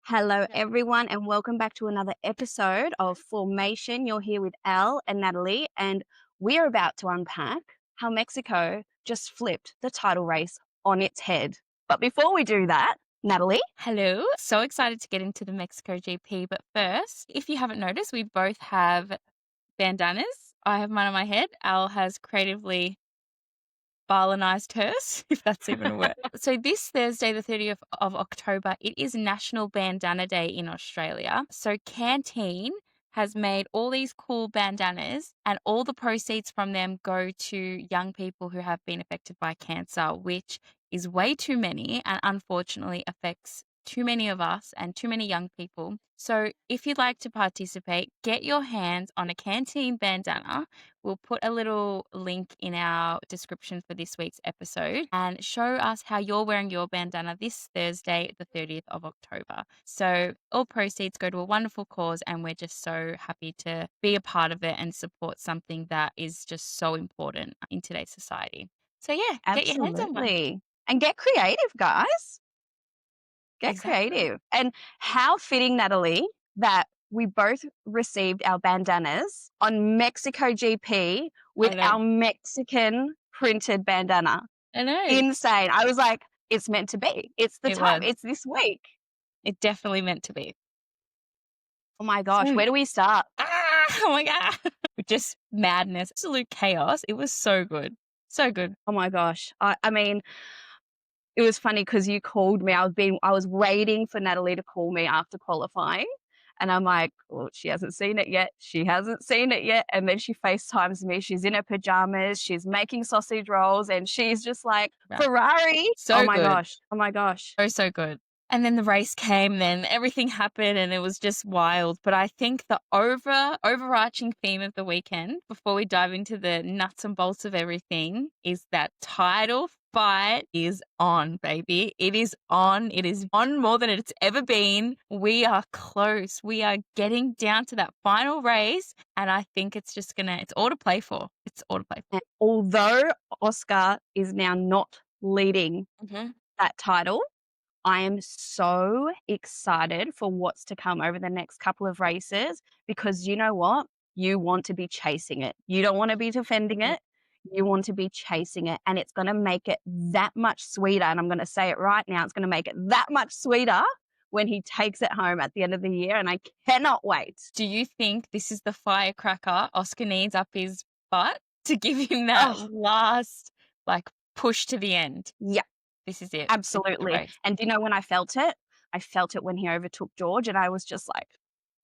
Hello, everyone, and welcome back to another episode of Formation. You're here with Elle and Natalie, and we're about to unpack how Mexico just flipped the title race on its head. But before we do that, Natalie, Hello. So excited to get into the Mexico GP. But first, if you haven't noticed, we both have bandanas. I have mine on my head. Al has creatively balinized hers, if that's even a word. So this Thursday, the 30th of October, it is National Bandana Day in Australia. So Canteen has made all these cool bandanas and all the proceeds from them go to young people who have been affected by cancer, which is way too many and unfortunately affects too many of us and too many young people. So if you'd like to participate, get your hands on a Canteen bandana. We'll put a little link in our description for this week's episode and show us how you're wearing your bandana this Thursday, the 30th of October. So all proceeds go to a wonderful cause and we're just so happy to be a part of it and support something that is just so important in today's society. So yeah, get your hands on one. absolutely. And get creative, guys. Get Exactly. creative. And how fitting, Natalie, that we both received our bandanas on Mexico GP with I know. our Mexican printed bandana. I know. Insane. I was like, it's meant to be. It's the It time. was. It's this week. It definitely meant to be. Oh my gosh, So where do we start? oh my God. Just madness, absolute chaos. It was so good. So good. Oh my gosh. I mean, it was funny because you called me. I was waiting for Natalie to call me after qualifying. And I'm like, well, she hasn't seen it yet. She hasn't seen it yet. And then she FaceTimes me. She's in her pajamas. She's making sausage rolls. And she's just like, Yeah. Ferrari. Oh So my good. gosh. Oh my gosh. So good. And then the race came, then everything happened and it was just wild. But I think the overarching theme of the weekend, before we dive into the nuts and bolts of everything, is that title fight is on, baby. It is on. It is on more than it's ever been. We are close. We are getting down to that final race. And I think it's all to play for. It's all to play for. And although Oscar is now not leading that title, I am so excited for what's to come over the next couple of races because you know what? You want to be chasing it. You don't want to be defending Yeah. it. You want to be chasing it. And it's going to make it that much sweeter. And I'm going to say it right now. It's going to make it that much sweeter when he takes it home at the end of the year. And I cannot wait. Do you think this is the firecracker Oscar needs up his butt to give him that Oh, last push to the end? yeah. This is it. This is the Absolutely. race. And do you know when I felt it? I felt it when he overtook George, and I was just like,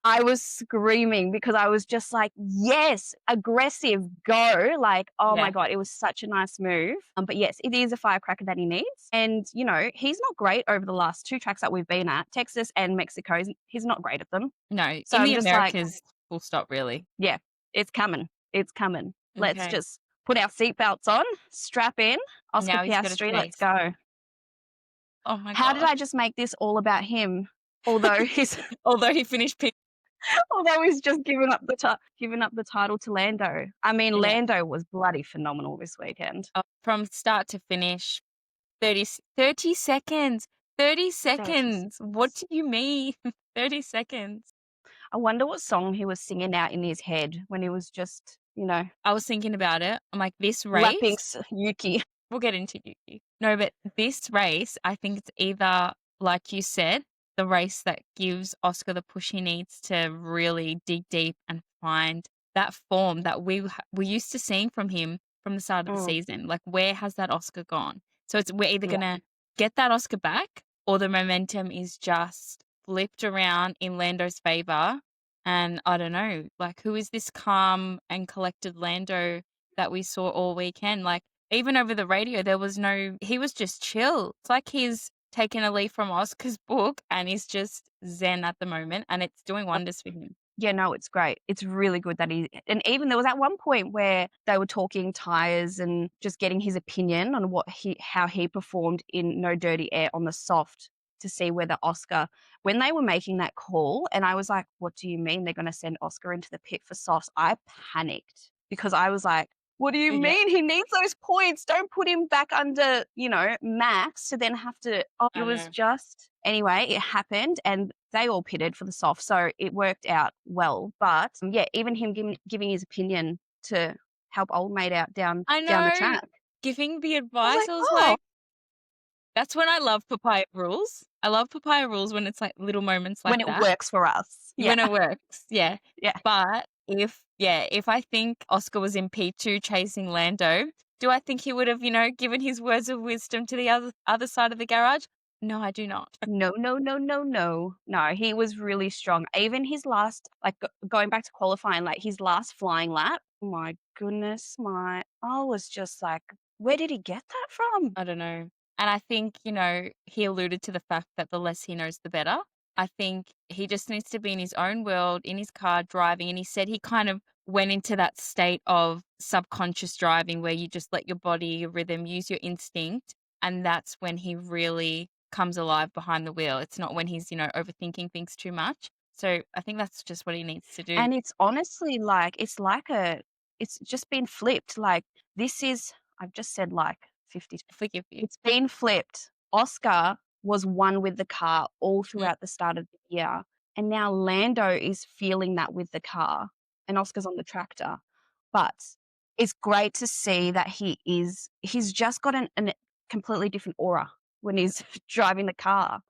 I was screaming because I was just like, yes, aggressive, go. Like, oh my Yeah. God, it was such a nice move. But yes, it is a firecracker that he needs. And, you know, he's not great over the last two tracks that we've been at, Texas and Mexico. He's not great at them. No, So in I'm the just like, Americas, full stop, really. yeah, it's coming. It's coming. Let's Okay. just put our seatbelts on, strap in. Oscar Now he's got a Piastri, let's taste. go. Oh my How did gosh. I just make this all about him? Although he's Although he finished although he's just given up the title to Lando. I mean, yeah. Lando was bloody phenomenal this weekend. From start to finish, 30 seconds. 30 30 seconds. What seconds. do you mean? 30 seconds. I wonder what song he was singing out in his head when he was just, you know, I was thinking about it. I'm like, this lapping race. Yuki. We'll get into Yuki. No, but this race, I think it's either, like you said, the race that gives Oscar the push he needs to really dig deep and find that form that we're used to seeing from him from the start of the Mm, season. Like, where has that Oscar gone? So we're either yeah, going to get that Oscar back or the momentum is just flipped around in Lando's favor. And I don't know, like, who is this calm and collected Lando that we saw all weekend? Like, even over the radio, he was just chill. It's like he's taken a leaf from Oscar's book and he's just zen at the moment and it's doing wonders for him. yeah, no, it's great. It's really good that and even there was at one point where they were talking tires and just getting his opinion on how he performed in No Dirty Air on the soft to see whether when they were making that call, and I was like, what do you mean they're going to send Oscar into the pit for softs? I panicked because I was like, what do you Yeah. mean? He needs those points. Don't put him back under, Max to then have to. Oh, it I was know. just Anyway, it happened and they all pitted for the soft, so it worked out well. But yeah, even him giving his opinion to help old mate out I down the know. track. Giving the I was advice, like, I was "Oh, like, that's when I love papaya rules. I love papaya rules when it's like little moments like when it that. works for us." Yeah, When it works, yeah. yeah. But if I think Oscar was in P2 chasing Lando, do I think he would have, given his words of wisdom to the other side of the garage? No, I do not. No, no, no, no, no. No, he was really strong. Even his last going back to qualifying, like, his last flying lap, my goodness, I was just like, "Where did he get that from?" I don't know. And I think, he alluded to the fact that the less he knows, the better. I think he just needs to be in his own world, in his car driving. And he said he kind of went into that state of subconscious driving where you just let your body, your rhythm, use your instinct. And that's when he really comes alive behind the wheel. It's not when he's, overthinking things too much. So I think that's just what he needs to do. And it's honestly like it's just been flipped, like, this is I've just said, like, 50. Forgive you. It's been flipped. Oscar was one with the car all Mm. throughout the start of the year, and now Lando is feeling that with the car, and Oscar's on the tractor. But it's great to see that he's just got an completely different aura when he's driving the car.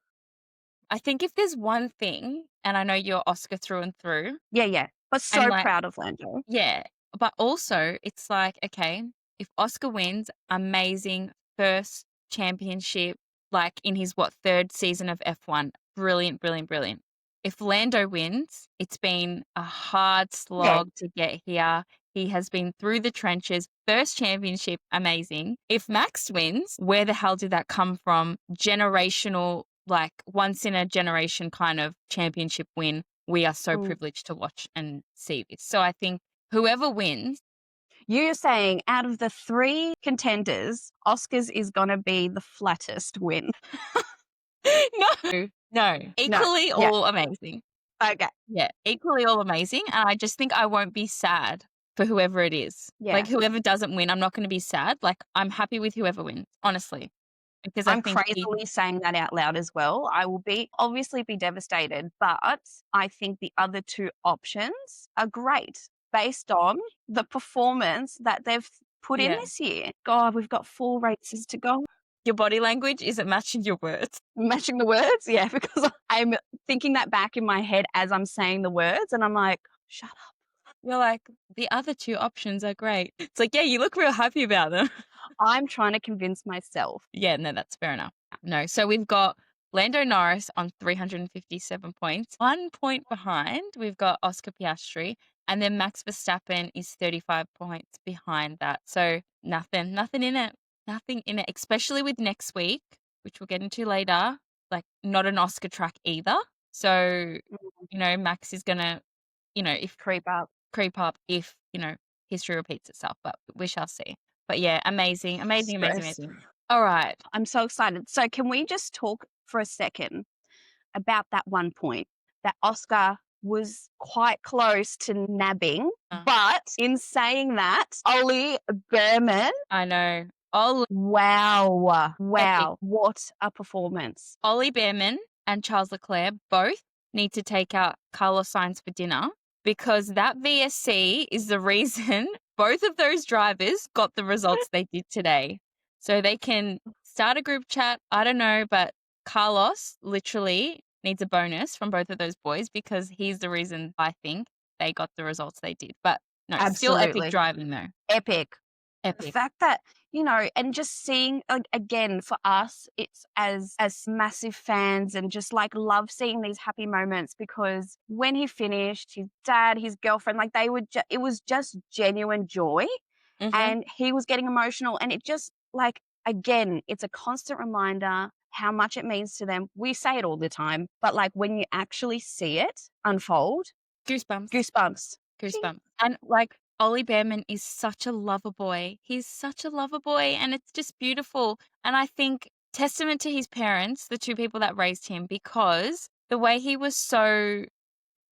I think if there's one thing, and I know you're Oscar through and through, Yeah, yeah, but and so like, proud of Lando. yeah, but also it's like, okay, if Oscar wins, amazing first championship, like in his third season of F1, brilliant, brilliant, brilliant. If Lando wins, it's been a hard Yeah, slog to get here. He has been through the trenches. First championship, amazing. If Max wins, where the hell did that come from? Generational, like once in a generation kind of championship win. We are so mm. privileged to watch and see this. So I think whoever wins, You're saying out of the 3 contenders, Oscars is gonna be the flattest win? no, No. equally Yeah. all amazing. Okay. Yeah, equally all amazing. And I just think I won't be sad for whoever it is. Like Yeah. whoever doesn't win, I'm not going to be sad. Like I'm happy with whoever wins, honestly, because I I'm think he, crazily saying that out loud as well. I will obviously be devastated, but I think the other 2 options are great based on the performance that they've put in yeah, this year. God, we've got 4 races to go. your body language isn't matching your words. Matching the words? Yeah, because I'm thinking that back in my head as I'm saying the words, and I'm like, "Shut up." You're like, the other two options are great. It's like, yeah, you look real happy about them. I'm trying to convince myself. Yeah, no, that's fair enough. No, so we've got Lando Norris on 357 points. 1 point behind, we've got Oscar Piastri, and then Max Verstappen is 35 points behind that. So nothing in it. Nothing in it, especially with next week, which we'll get into later, like not an Oscar track either. So, Mm, Max is gonna, if creep up. creep up if, history repeats itself, but we shall see. But yeah, amazing, amazing, amazing, Stress. amazing. All right. I'm so excited. So can we just talk for a second about that one point that Oscar was quite close to nabbing, but in saying that, Ollie Bearman, I know. Ollie, wow, epic. wow, what a performance. Ollie Bearman and Charles Leclerc both need to take out Carlos Sainz for dinner because that VSC is the reason both of those drivers got the results they did today. So they can start a group chat. I don't know, but Carlos literally needs a bonus from both of those boys because he's the reason I think they got the results they did. But no, still epic Absolutely. driving though. Epic. The Epic. fact that, and just seeing again for us, it's as massive fans and just like love seeing these happy moments because when he finished, his dad, his girlfriend, like they would, it was just genuine joy, Hmm. and he was getting emotional, and it just like again, it's a constant reminder how much it means to them. We say it all the time, but like when you actually see it unfold, Goosebumps. goosebumps. Ching. Goosebumps. And like Ollie Bearman is such a lover boy. He's such a lover boy and it's just beautiful. And I think testament to his parents, the two people that raised him, because the way he was so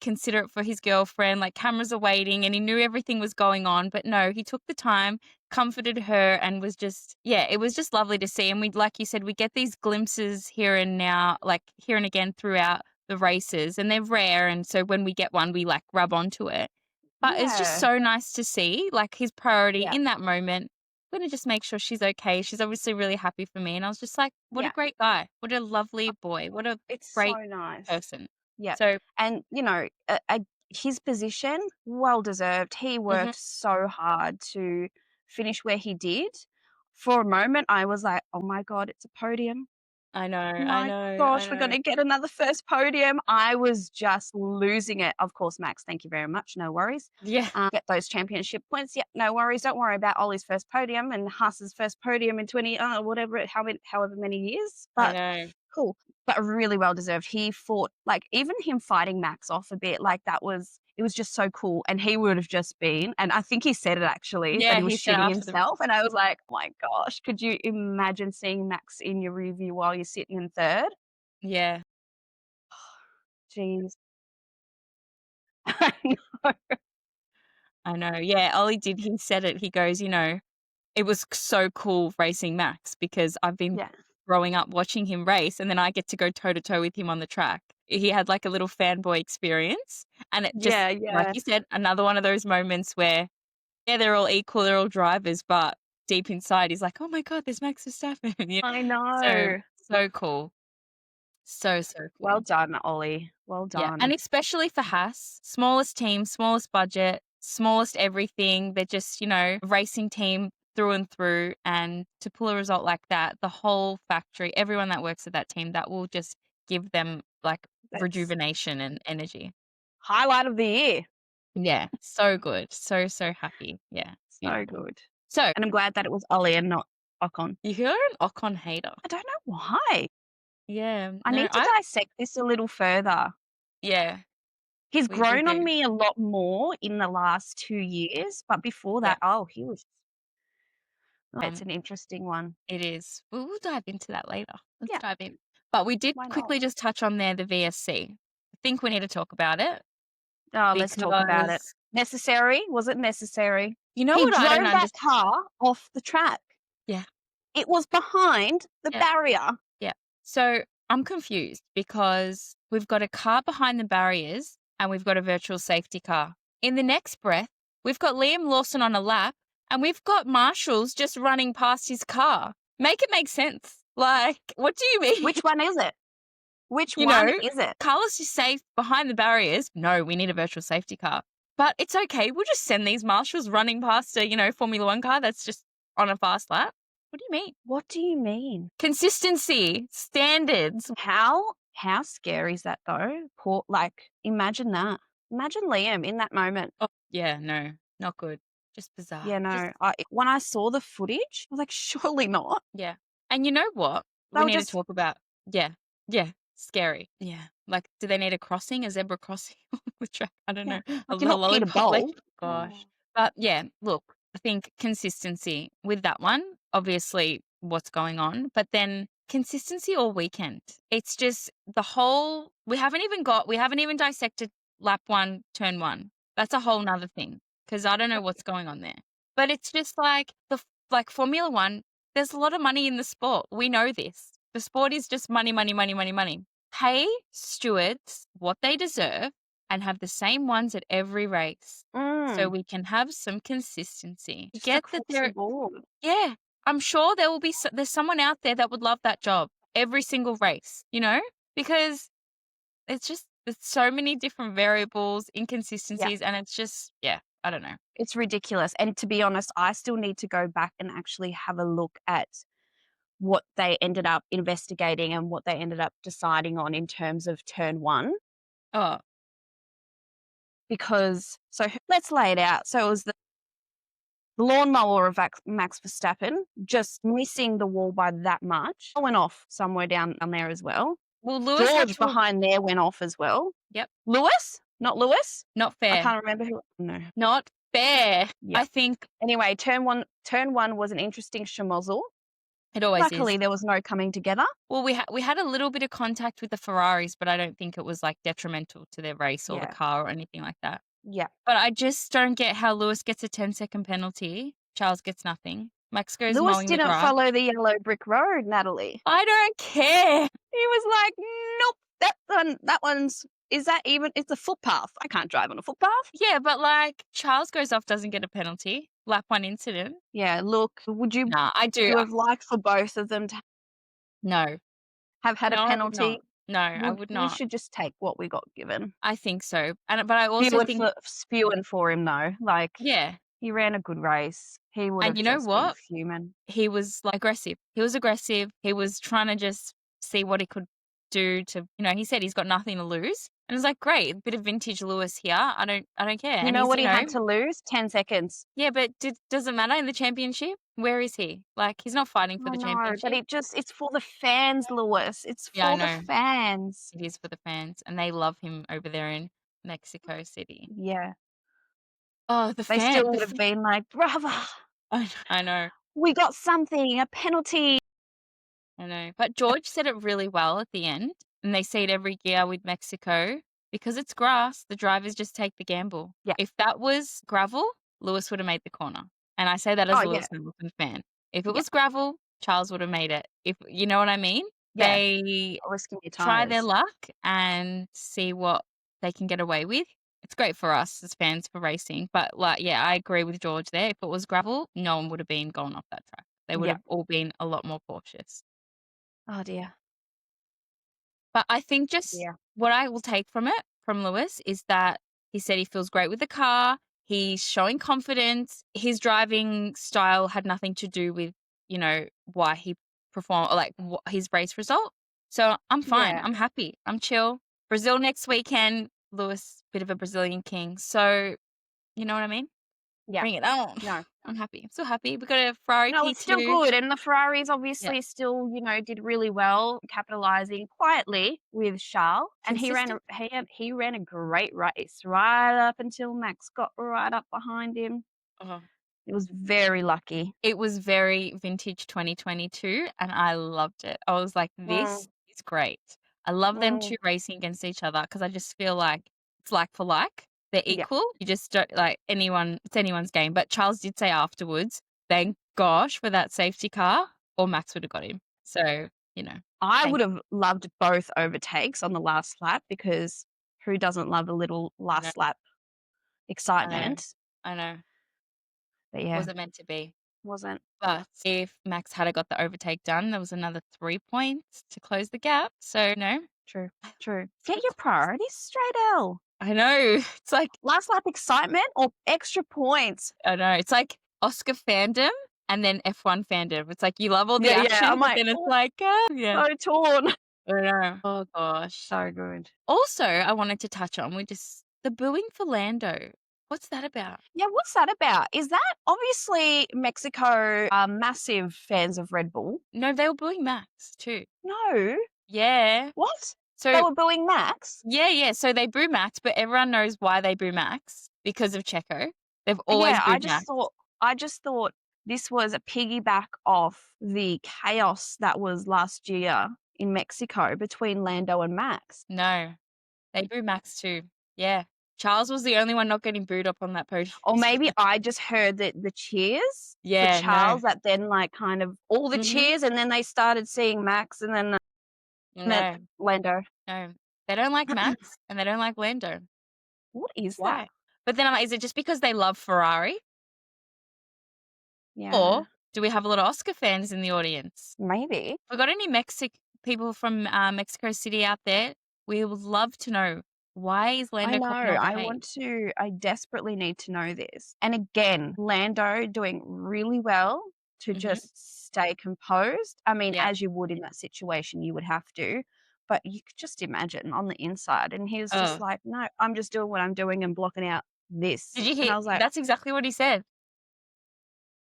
considerate for his girlfriend, like cameras are waiting and he knew everything was going on, but no, he took the time, comforted her and was just it was just lovely to see. And we like you said, we get these glimpses here and now, like here and again throughout the races and they're rare and so when we get one we like grab onto it. But it's just Yeah. so nice to see like his priority Yeah. in that moment. I'm gonna just make sure she's okay. She's obviously really happy for me. And I was just like, what a Yeah. great guy. What a lovely boy. What a It's so great nice. person. Yeah. So And, his position, well deserved. He mhm. worked so hard to finish where he did. For a moment, I was like, oh my God, it's a podium. I know, I My know, I gosh, we're know. gonna get another first podium. I was just losing it. Of course, Max, thank you very much. No worries. Yeah, Get those championship points. Yep, no worries. Don't worry about Ollie's first podium and Haas's first podium in 20, however many years. I But know. cool. But really well deserved. He fought, like, even him fighting Max off a bit, like, it was just so cool. And he would have just been, and I think he said it actually, that Yeah, he was he said shitting after the himself. And I was like, oh my gosh, could you imagine seeing Max in your review while you're sitting in third? yeah, Jeez. I know. I know. Yeah, Ollie did, he said it. He goes, "It was so cool racing Max because I've been Yeah. growing up watching him race and then I get to go toe to toe with him on the track." He had like a little fanboy experience and it just Yeah, like yeah. you said, another one of those moments where, yeah, they're all equal, they're all drivers, but deep inside he's like, "Oh my god, there's Max Verstappen." I So, know. so cool. So, so Well cool. done, Ollie. Well Yeah, and done. especially for Haas, smallest team, smallest budget, smallest everything. They're just, racing team through and through. And to pull a result like that, the whole factory, everyone that works at that team, that will just give them like That's rejuvenation and energy. highlight of the year. Yeah, so good. So, so happy. Yeah, So beautiful. good. So, And I'm glad that it was Ollie and not Ocon. you're an Ocon hater. I don't know why. Yeah, I no, need to dissect this a little further. yeah, He's we grown on do. me a lot more in the last 2 years, but before Yeah. that, he was it's an interesting one. It is. We'll dive into that later. Let's Yeah, dive in. But we did why not? quickly just touch on there the VSC. I think we need to talk about it Oh, let's talk about it. because Necessary? Was it necessary? you know He what I don't drove that understand? car off the track. Yeah, It was behind the yeah, barrier. yeah. So I'm confused because we've got a car behind the barriers and we've got a virtual safety car. In the next breath, we've got Liam Lawson on a lap and we've got marshals just running past his car. Make it make sense. Like, what do you mean? Which one is it? Which You one know, is it? Carlos is safe behind the barriers. No, we need a virtual safety car. But it's okay. We'll just send these marshals running past a, Formula One car that's just on a fast lap. What do you mean? What do you mean? Consistency, standards. How scary is that though? Imagine that. Imagine Liam in that moment. Oh, yeah, no, not good. Just bizarre. Yeah, Just, no. When I saw the footage, I was like, surely not. yeah. And you know what? They We were need to just talk about. Yeah, yeah, scary. Yeah. Like, do they need a zebra crossing on the track? I don't yeah, know. A like you're not Peter lollipop lake. Bowl. Gosh. Oh. But yeah, look, I think consistency with that one, obviously what's going on, but then consistency all weekend. It's just we haven't even dissected lap one, turn one. That's a whole nother thing because I don't know what's going on there. But it's just like like Formula One, there's a lot of money in the sport. We know this. The sport is just money, money, money, money, money. Pay stewards what they deserve and have the same ones at every race so Mm, we can have some consistency. just Get that across the board. yeah, I'm sure there will be, there's someone out there that would love that job every single race, because there's so many different variables, Yeah, inconsistencies, and it's just, yeah, I don't know. it's ridiculous. And to be honest, I still need to go back and actually have a look at what they ended up investigating and what they ended up deciding on in terms of turn one. Oh, Because let's lay it out. So it was the lawnmower of Max Verstappen just missing the wall by that much. I went off somewhere down there as well. well, Lewis had George to, behind there went off as well. yep, Lewis? Not Lewis? not I fair. can't remember who. No. Not fair. Yeah. I think, Anyway, turn one was an interesting schmozzle. It always is. Luckily, there was no coming together. Well, we had a little bit of contact with the Ferraris, but I don't think it was, like, detrimental to their race or the Yeah. car or anything like that. Yeah. But I just don't get how Lewis gets a 10-second penalty, Charles gets nothing. Max goes Lewis mowing the didn't grass. follow the yellow brick road, Natalie. I don't care. He was like, "Nope, that one's is that even it's a footpath. I can't drive on a footpath." Yeah, but, like, Charles goes off, doesn't get a penalty. Lap 1 incident. Yeah, look, would you Nah, I do. have liked for both of them to No. have had a No, I would penalty? not. No, I would We not. should just take what we got given. I think so. But I also think Spewing for him though, like, yeah. he ran a good race. He would And have you know just been what? fuming. He was, like, aggressive. He was aggressive. He was trying to just see what he could do to he said he's got nothing to lose. And it was like, "Great, a bit of vintage Lewis here. I don't care." You And know he's, what he had to lose? 10 seconds. yeah, but does it matter in the championship? Where is he? Like, he's not fighting for I the know, but championship. it's for the fans, Lewis. It's Yeah, I for the know. fans. It is for the fans, and they love him over there in Mexico City. Yeah. Oh, They still would have been like, "Bravo, I know. we got something, a penalty." I know. But George said it really well at the end, and they say it every year with Mexico. Because it's grass, the drivers just take the gamble. Yeah. If that was gravel, Lewis would have made the corner. And I say that as Oh, a yeah. Lewis Hamilton fan. If it Yeah. was gravel, Charles would have made it. If you know what I mean? Yeah. They Risking your try their tires. luck and see what they can get away with. It's great for us as fans for racing. But like, yeah, I agree with George there. If it was gravel, no one would have been going off that track. They would Yeah. have all been a lot more cautious. Oh, dear. But I think just Yeah. what I will take from it, from Lewis, is that he said he feels great with the car. He's showing confidence. His driving style had nothing to do with, why he performed or like his race result. So I'm fine. Yeah. I'm happy. I'm chill. Brazil next weekend. Lewis, bit of a Brazilian king. So, you know what I mean? Yeah. Bring it on. No. I'm happy. I'm still happy. We got a Ferrari No, it's still P2. good, and the Ferraris Yeah. obviously still, did really well, capitalizing quietly with Charles, and Consistent. he ran a great race right up until Max got right up behind him. Oh. It was very lucky. It was very vintage 2022, and I loved it. I was like, Mm, "This is great." I love them 2 mm, racing against each other because I just feel like it's like for like. They're yeah, equal. You just don't like it's anyone's game. But Charles did say afterwards, "Thank gosh for that safety car, or Max would have got him." So, I thank would have loved both overtakes on the last lap because who doesn't love a little I know, last lap I know, excitement? I know. But yeah, Wasn't meant to be. wasn't. But if Max had got the overtake done, there was another 3 points to close the gap. So, no. True, true. So Get your close. priorities straight, Elle. I know. It's like Last lap excitement or extra points? I know. It's like Oscar fandom and then F1 fandom. It's like you love all the Yeah, yeah. action, I'm but like, then it's "Oh, like, yeah. so torn." I know. Oh gosh. So good. Also, I wanted to touch on the booing for Lando. What's that about? Yeah, what's that about? Is that obviously Mexico are massive fans of Red Bull? No, they were booing Max too. No. Yeah. What? They So were booing Max? yeah. So they boo Max, but everyone knows why they boo Max because of Checo. They've always Yeah, booed Max. I just thought this was a piggyback off the chaos that was last year in Mexico between Lando and Max. No, they boo Max too. Yeah. Charles was the only one not getting booed up on that podium. Or maybe I just heard that the cheers for Yeah, no. Charles that then like kind of all the Mhm. cheers and then they started seeing Max and then No, Lando. no. They don't like Max and they don't like Lando. What is that? Why? But then I'm like, is it just because they love Ferrari? Yeah, Or do we have a lot of Oscar fans in the audience? maybe. If we got any people from Mexico City out there, we would love to know, why is I Lando know. copping all the hate? I desperately need to know this. And again, Lando doing really well to Mhm. just stay composed. I mean, Yeah. as you would in that situation, you would have to. But you could just imagine on the inside. And he was just Oh. like, no, I'm just doing what I'm doing and blocking out this. Did you And hear? I was like, That's exactly what he said.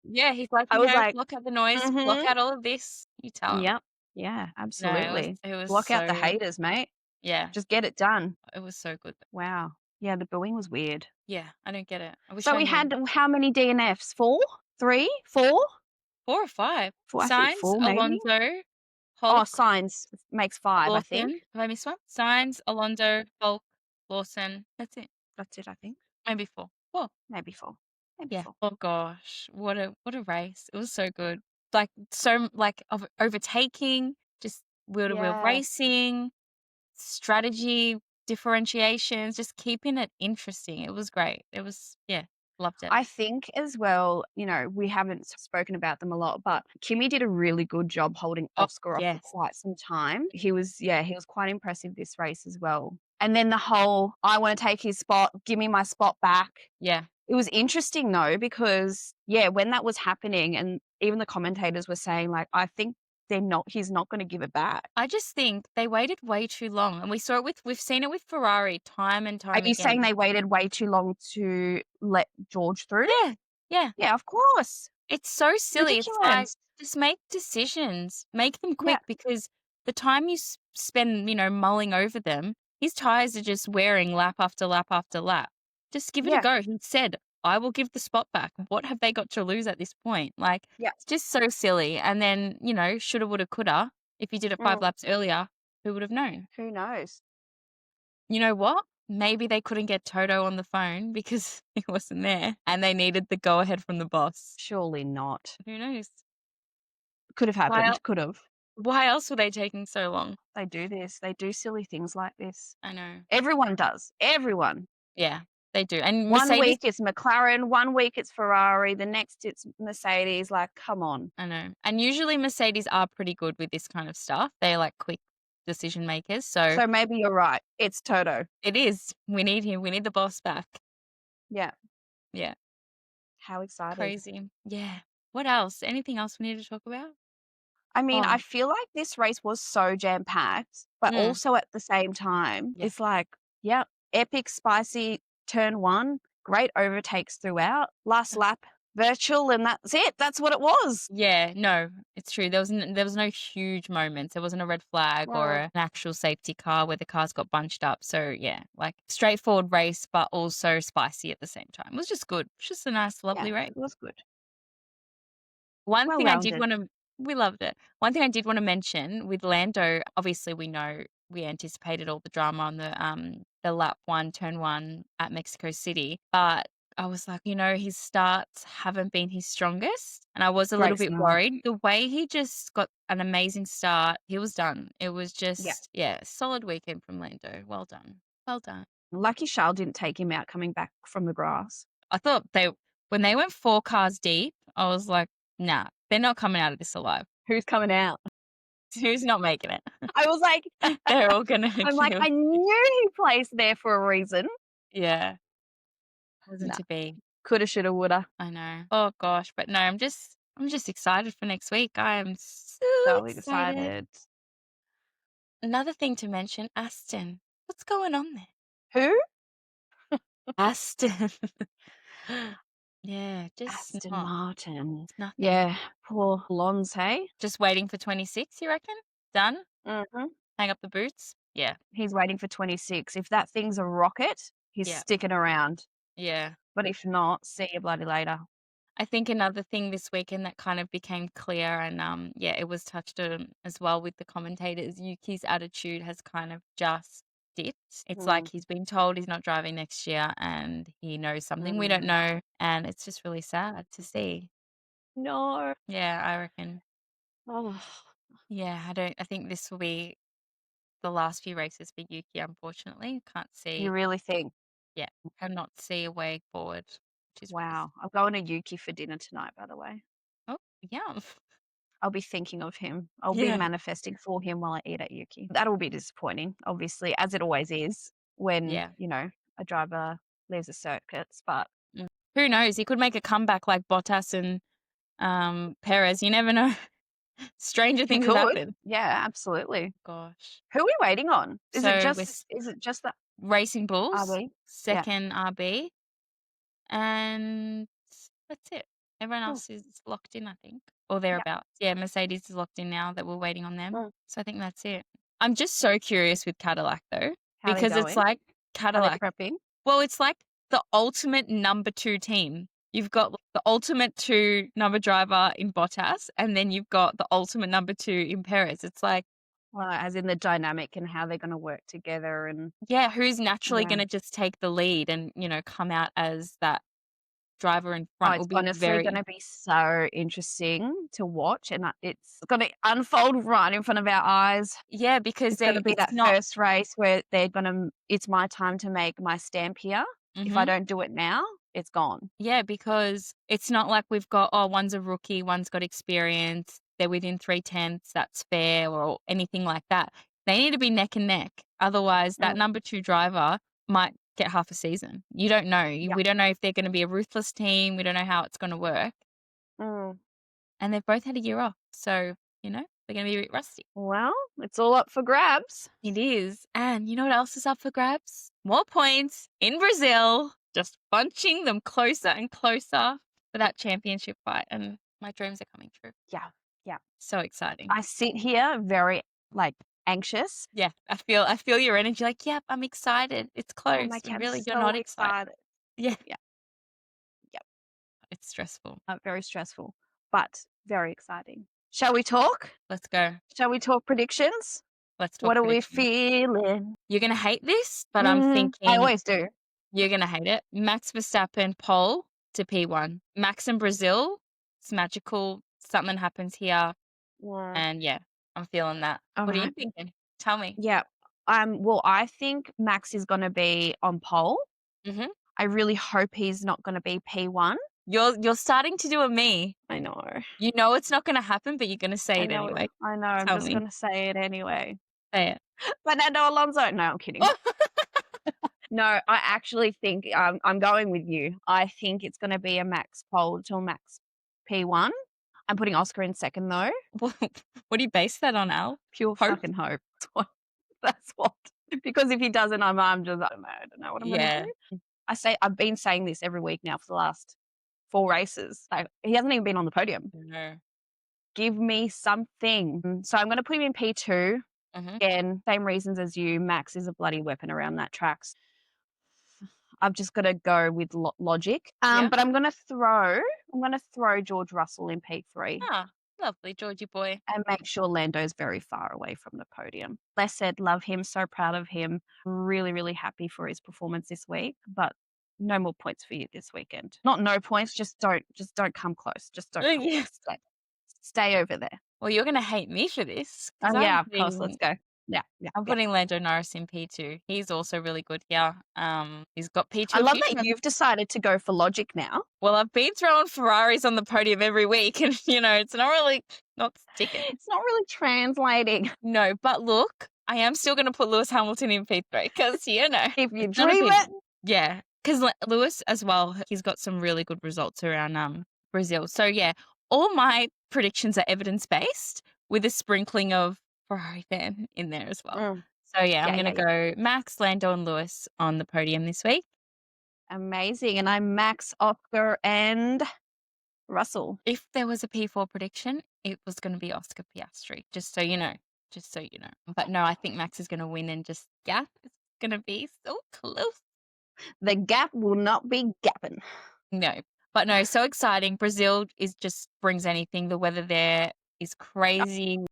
Yeah, he's like, I was like, block out the noise, block mm-hmm. out all of this. You tell him. Yep. Yeah, No, absolutely. it was Block out the so haters, mate. yeah, Just get it done. it was so good. Wow. Yeah, the booing was weird. Yeah, I don't get it. I wish So I we knew. had how many DNFs? 4? 3? 4? 4 or 5. I think Sainz, 4 maybe? Alonso, Oh, Hulk, Signs makes 5, I think. Lawson. Have I missed one? Sainz, Alonso, Hulk, Lawson. That's it. That's it, I think. Maybe 4. 4. Maybe 4. Maybe Yeah. 4. Oh gosh, what a race. It was so good. Like so like of overtaking, just wheel to wheel Yeah. racing, strategy, differentiations, just keeping it interesting. It was great. It was yeah, loved it. I think as well, we haven't spoken about them a lot, but Kimi did a really good job holding Oh, Oscar off for yes. quite some time. He was quite impressive this race as well. And then the whole, I want to take his spot, give me my spot back. Yeah. It was interesting though, because yeah, when that was happening and even the commentators were saying like, I think he's not going to give it back. I just think they waited way too long. And we've seen it with Ferrari time and Are time you saying again. they waited way too long to let George through? Yeah. Yeah. Yeah, of course. It's so silly. It's like, Ridiculous. just make decisions, make them Yeah, quick because the time you spend, mulling over them, his tires are just wearing lap after lap after lap. Just give it a yeah, go. He said, I will give the spot back. What have they got to lose at this point? Like, yeah. it's just so silly. And then, shoulda, woulda, coulda. If you did it 5 Mm, laps earlier, who would have known? who knows? You know what? Maybe they couldn't get Toto on the phone because he wasn't there and they needed the go ahead from the boss. Surely not. Who knows? Could have Why happened, could have. Why else were they taking so long? They do this. They do silly things like this. I know. Everyone does. Everyone. Yeah, they do. And One Mercedes week it's McLaren, one week it's Ferrari, the next it's Mercedes. Like, come on. I know. And usually Mercedes are pretty good with this kind of stuff. They're like quick decision makers. So So maybe you're right. It's Toto. it is. We need him. We need the boss back. Yeah. Yeah. How excited. Crazy. Yeah. What else? Anything else we need to talk about? I mean, I Oh, feel like this race was so jam-packed, but mm, also at the same time, yeah. it's like, yeah, epic, spicy turn 1, great overtakes throughout, last lap, virtual, and that's it. That's what it was. Yeah, no, it's true. There was no huge moments. There wasn't a red flag or Mm, an actual safety car where the cars got bunched up. So yeah, like straightforward race, but also spicy at the same time. It was just good. It's just a nice, yeah, lovely race. it was good. One thing I did Well-rounded. want to, we loved it. One thing I did want to mention with Lando, obviously we know we anticipated all the drama on the lap 1, turn 1 at Mexico City, but I was like, his starts haven't been his strongest, and I was a little Great bit start. worried. The way he just got an amazing start, he was done. It was Yeah. just, yeah, solid weekend from Lando. Well done. Well done. Lucky Charles didn't take him out coming back from the grass. I thought when they went 4 cars deep, I was like, nah, they're not coming out of this alive. Who's coming out? Who's not making it? I was like They're all gonna I'm like, kill. I knew he placed there for a reason. Yeah, wasn't No. to be. Coulda, shoulda, woulda. I know. Oh gosh, but no, I'm just excited for next week. I am so So excited. excited. Another thing to mention, Aston. What's going on there? Who? Aston. Yeah, just Aston not. Martin. It's nothing. Yeah, poor Lons, hey? Just waiting for 26, you reckon? Done? Mhm. Hang up the boots? Yeah. He's waiting for 26. If that thing's a rocket, he's Yeah. sticking around. Yeah. But if not, see you bloody later. I think another thing this weekend that kind of became clear and yeah, it was touched on as well with the commentators, Yuki's attitude has kind of just dipped. It's Mm, like he's been told he's not driving next year and he knows something we don't mm. know, and it's just really sad to see. No. Yeah, I reckon. Oh, Yeah, I think this will be the last few races for Yuki, unfortunately. Can't you see, really think? yeah, cannot see a way forward, which is really Wow. I'm going to Yuki for dinner tonight, by the way. oh, yeah. I'll be thinking of him. I'll be Yeah. manifesting for him while I eat at Yuki. That'll be disappointing, obviously, as it always is when, Yeah. a driver leaves the circuits, but Mm. Who knows? He could make a comeback like Bottas and Perez. You never know. Stranger he things have could. happened. Yeah, absolutely. Gosh. Who are we waiting on? So we're Is it just the Racing Bulls, RB? Yeah. second RB, and that's it. Everyone Mm, else is locked in, I think, or yeah. thereabouts. Yeah, Mercedes is locked in now that we're waiting on them. Mm. So I think that's it. I'm just so curious with Cadillac though, How are they because it's going? like Are they Cadillac. prepping? Well, it's like the ultimate number 2 team. You've got the ultimate 2 number driver in Bottas, and then you've got the ultimate number 2 in Perez. It's like, Well, as in the dynamic and how they're gonna work together and yeah, who's naturally yeah. gonna just take the lead and, come out as that driver in Oh, front will it's be honestly very gonna be so interesting to watch, and it's gonna unfold right in front of our eyes. yeah, because It's gonna be it's that not first race where they're gonna it's my time to make my stamp here. If I mhm. don't do it now, it's gone. Yeah, because it's not like we've got, oh, one's a rookie, one's got experience, they're within 3/10, that's fair, or anything like that. They need to be neck and neck. Otherwise, that Mm, number 2 driver might get half a season. You don't know. yeah. We don't know if they're gonna be a ruthless team. We don't know how it's gonna work. Mm. And they've both had a year off. So, they're gonna be a bit rusty. Well, it's all up for grabs. It is. And you know what else is up for grabs? More points in Brazil, just bunching them closer and closer for that championship fight. And my dreams are coming true. Yeah, yeah. So exciting. I sit here very, like, anxious. Yeah, I feel your energy. Like, yep, I'm excited. It's I'm close. like, And I'm really, you're so not excited. excited. Yeah, Yeah, yeah. it's stressful. Very stressful, but very exciting. Shall we talk? Let's go. Shall we talk predictions? Let's talk What are we predictions. feeling? You're gonna hate this, but I'm I thinking always do. you're gonna hate it. Max Verstappen pole to P1. Max in Brazil. It's magical. Something happens here. Yeah. And yeah, I'm feeling that. All What are you right. thinking? Tell me. Yeah. Well, I think Max is gonna be on pole. Mhm. I really hope he's not gonna be P1. You're starting to do a me. I know. You know it's not gonna happen, but you're gonna say I it know. anyway. I know. I'm Tell just me. gonna say it anyway. Say it. Fernando Alonso. No, I'm kidding. No, I actually think I'm going with you. I think it's going to be a max pole till max P1. I'm putting Oscar in second though. What do you base that on, Al? Pure Hope? fucking hope. That's what. Because if he doesn't, I'm just I don't know what I'm going to Yeah. do. I've been saying this every week now for the last 4 races. Like, he hasn't even been on the podium. No. Give me something. So I'm going to put him in P2. Mhm. Again, same reasons as you. Max is a bloody weapon around that track. I've just got to go with logic. Yeah. But I'm gonna throw George Russell in P3 Ah, lovely, Georgie boy. and make sure Lando's very far away from the podium. Les said, love him, so proud of him. Really, really happy for his performance this week, but no more points for you this weekend. Not no points, just don't come close. Just don't come Yeah. close. Stay over there. Well, you're gonna hate me for this Oh because yeah, of course. Let's go. Yeah, yeah, I'm yeah. putting Lando Norris in P2. He's also really good here. He's got I P2 love future. that you've decided to go for logic now. Well, I've been throwing Ferraris on the podium every week, and it's not really not sticking. It's not really translating. No, but look, I am still going to put Lewis Hamilton in P3 because If you it's gonna dream be it. yeah. Because Lewis as well, he's got some really good results around Brazil. So yeah, all my predictions are evidence based with a sprinkling of Ferrari fan in there as well. Mm. So yeah, I'm Yeah, going to yeah, yeah. go Max, Lando, and Lewis on the podium this week. Amazing. And I'm Max, Oscar, and Russell. If there was a P4 prediction, it was going to be Oscar Piastri, just so you know. Just so you know. But no, I think Max is going to win and just gap. It's going to be so close. The gap will not be gapping. No. But no, so exciting. Brazil is just brings anything. The weather there is crazy. Great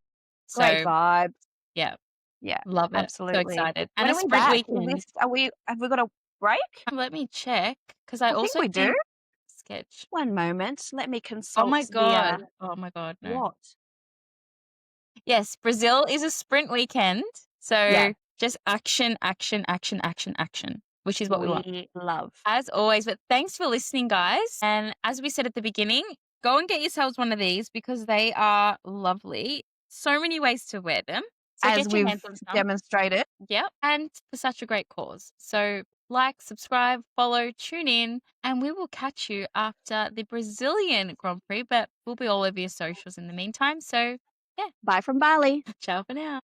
So vibes. yeah, Yeah, love it. So absolutely. excited. And When a are we sprint back? weekend. Have we got a break? Let me check because I I think also we do. think sketch. One moment. Let me Oh consult my the god. Oh my god, no. what? Yes, Brazil is a sprint weekend. Yeah, So just action, action, action, action, action, which is what we want. we love. As always, but thanks for listening, guys. And as we said at the beginning, go and get yourselves one of these because they are lovely. So many ways to wear them. So As get your we've hands on some. demonstrated. Yep. And for such a great cause. So like, subscribe, follow, tune in, and we will catch you after the Brazilian Grand Prix. But we'll be all over your socials in the meantime. So yeah, Bye from Bali. ciao for now.